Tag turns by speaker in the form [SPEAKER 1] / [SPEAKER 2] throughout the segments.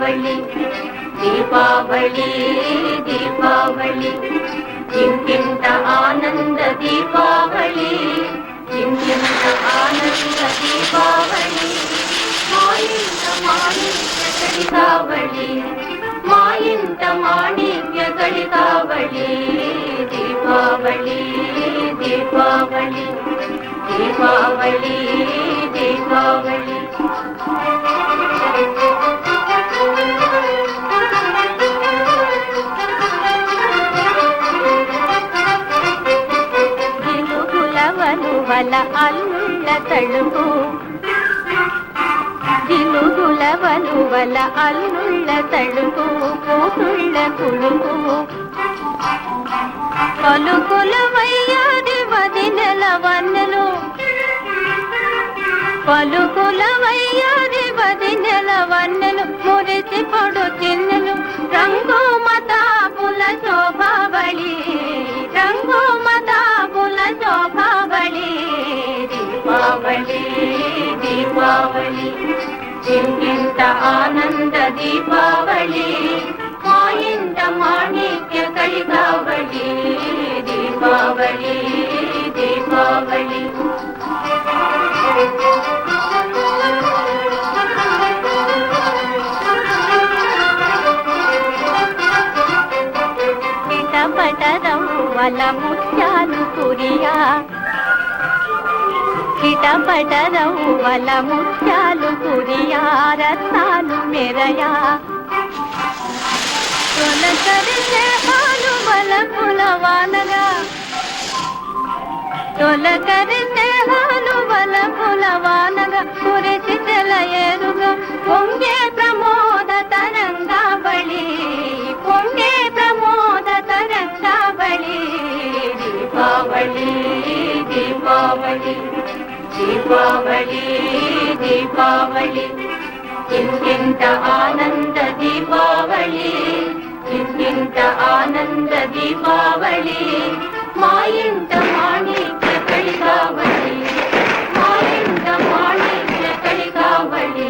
[SPEAKER 1] దీపావళి దీపావళి దీపావళి ఇంకింత ఆనంద దీపావళి ఇంకింత ఆనంద దీపావళి మాయింత మాణిక్య కళికావళి మాయింత మాణిక్య కళికావళి దీపావళి దీపావళి దీపావళి దీపావళి జిలుగులవలువల అల్లుళ్ళ తళుకు జిలుగులవలువల అల్లుళ్ళ తళుకు కూతుళ్ళ కులుకు పలుకుల వయ్యాది వదినెల వన్నెలు పలుకుల వయ్యాది వదినెల వన్నెలు మురిసి పొడు చిన్నెలు రంగు మతాపుల శోభావళి రంగు మతాపుల శోభావళి దీపావళి దీపావళి ఇంకింత ఆనంద దీపావళి మాయింత మాణిక్య కళికావళి దీపావళి దీపావళి పిటపటరవ్వల ముత్యాలు కురియా పిటపటరవ్వల ముత్యాలు కురియా రత్నాలు మెరయా తొలకరిసే హాలు వలపుల వానగా తొలకరిసే హాలు వలపుల వానగా కురిసి తెలయేరుగా పొంగే ప్రమోద తరంగావళి పొంగే ప్రమోద తరంగావళి దీపావళి దీపావళి దీపావళి దీపావళి ఇంకింత ఆనంద దీపావళి ఇంకింత ఆనంద దీపావళి మాయింత మాణిక్య కళికావళి మాయింత మాణిక్య కళికావళి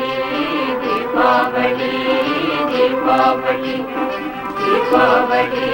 [SPEAKER 1] దీపావళి దీపావళి దీపావళి